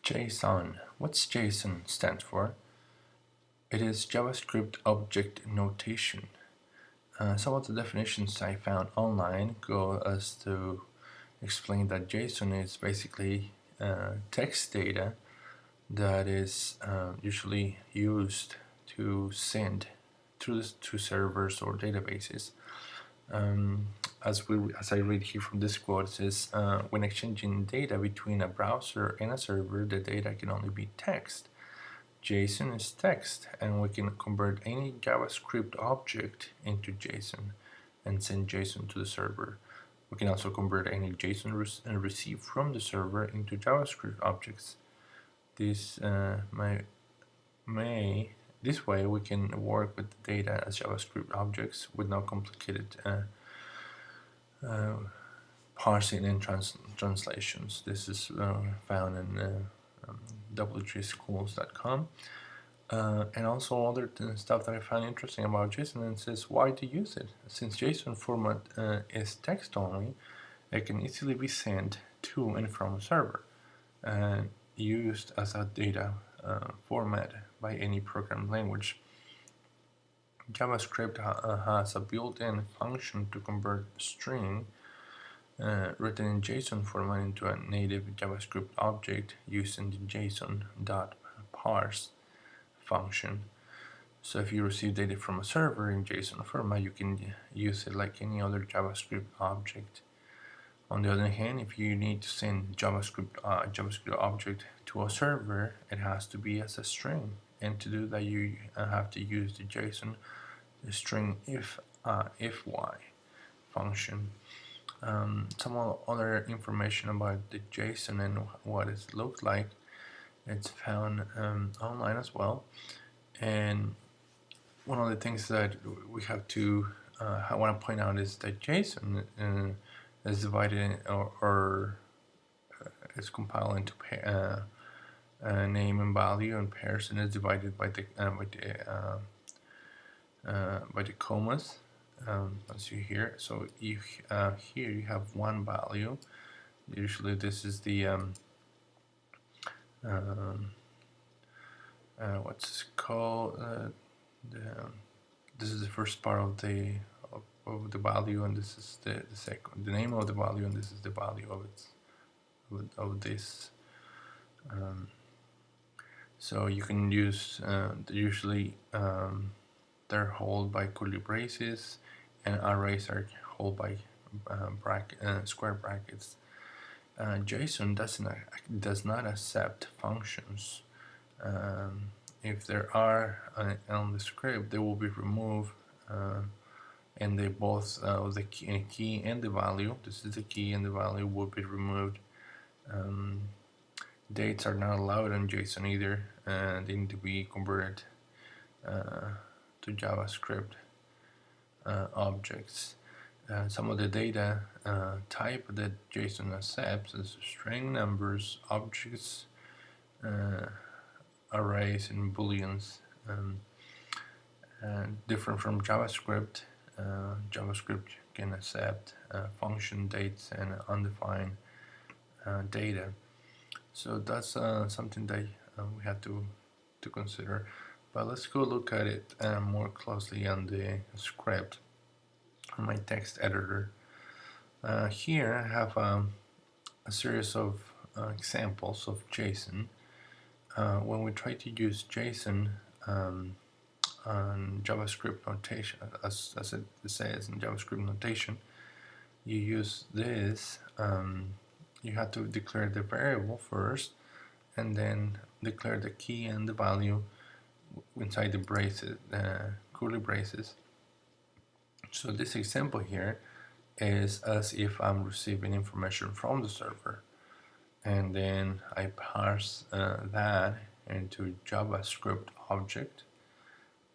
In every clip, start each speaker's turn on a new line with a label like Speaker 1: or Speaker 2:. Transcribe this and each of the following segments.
Speaker 1: Json. What's Json stand for? It is JavaScript Object Notation. Some of the definitions I found online go as to explain that JSON is basically text data that is usually used to send to servers or databases. As I read here from this quote, it says, when exchanging data between a browser and a server, the data can only be text. JSON is text, and we can convert any JavaScript object into JSON and send JSON to the server. We can also convert any JSON received from the server into JavaScript objects. This way we can work with the data as JavaScript objects with no complicated parsing and translations. This is found in w3schools.com. And also other stuff that I found interesting about JSON, and it says why to use it. Since JSON format is text only, it can easily be sent to and from a server and used as a data format by any programming language. JavaScript has a built-in function to convert string written in JSON format into a native JavaScript object using the JSON.parse function. So if you receive data from a server in JSON format, you can use it like any other JavaScript object. On the other hand, if you need to send JavaScript object to a server, it has to be as a string, and to do that you have to use the JSON string if y function. Some other information about the JSON and what it looks like, it's found online as well. And one of the things that we have to I want to point out is that JSON is divided or is compiled into name and value and pairs, and is divided by the commas, as you hear. So you here you have one value. Usually this is the what's called this is the first part of the value, and this is the name of the value, and this is the value of this. So you can use usually they're held by curly braces, and arrays are held by square brackets. JSON does not accept functions. If there are on the script, they will be removed, and they both the key and the value. This is the key, and the value will be removed. Dates are not allowed on JSON either, and they need to be converted to JavaScript objects. Some of the data type that JSON accepts is string, numbers, objects, arrays, and booleans. Different from JavaScript, JavaScript can accept function, dates, and undefined data. So that's something that we have to consider. But let's go look at it more closely on the script on my text editor. Here I have a series of examples of JSON. When we try to use JSON on JavaScript notation, as it says in JavaScript notation, you use this. You have to declare the variable first, and then declare the key and the value inside the braces, curly braces. So this example here is as if I'm receiving information from the server, and then I parse that into JavaScript object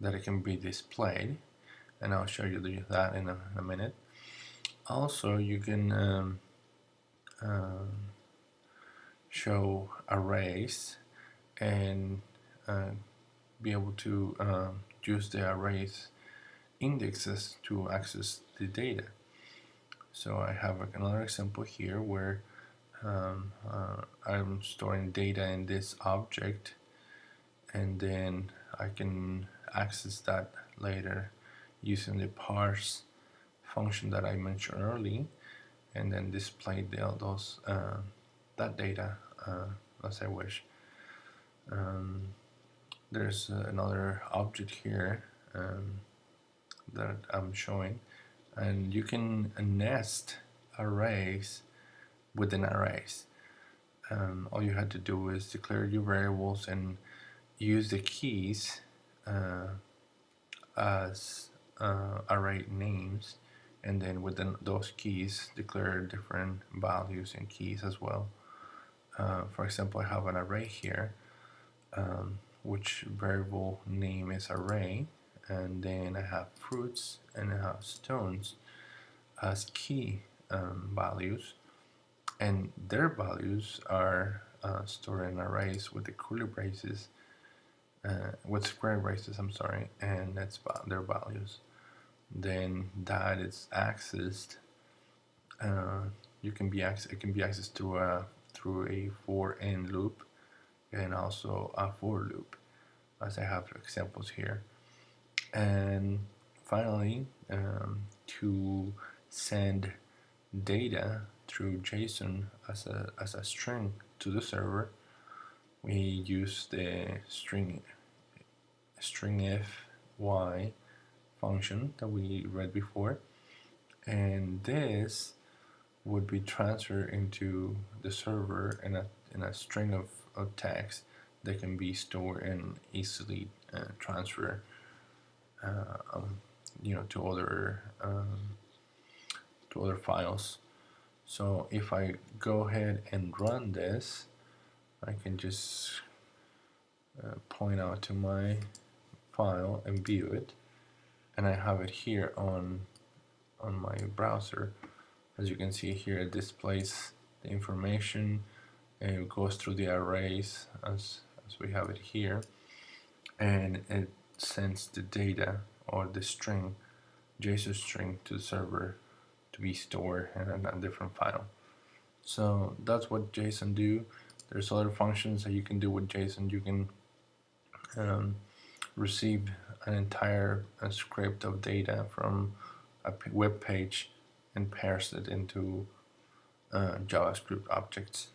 Speaker 1: that it can be displayed, and I'll show you that in a minute. Also, you can show arrays and be able to use the arrays indexes to access the data. So I have another example here where I'm storing data in this object, and then I can access that later using the parse function that I mentioned earlier, and then display that data as I wish. There's another object here that I'm showing, and you can nest arrays within arrays. All you had to do is declare your variables and use the keys as array names, and then within those keys declare different values and keys as well. For example, I have an array here, which variable name is array, and then I have fruits and I have stones as key values, and their values are stored in arrays with the curly braces, with square braces, I'm sorry, and that's their values. Then that is accessed. It can be accessed through a for and loop, and also a for loop, as I have examples here. And finally, to send data through JSON as a string to the server, we use the stringfy function that we read before, and this would be transferred into the server in a string of text that can be stored and easily transferred to other files. So if I go ahead and run this, I can just point out to my file and view it, and I have it here on my browser. As you can see here, it displays the information, and it goes through the arrays as we have it here, and it sends the data or the string, JSON string, to the server to be stored in a different file. So that's what JSON do. There's other functions that you can do with JSON. You can receive an entire script of data from a web page and parse it into JavaScript objects,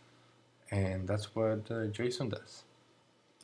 Speaker 1: and that's what JSON does.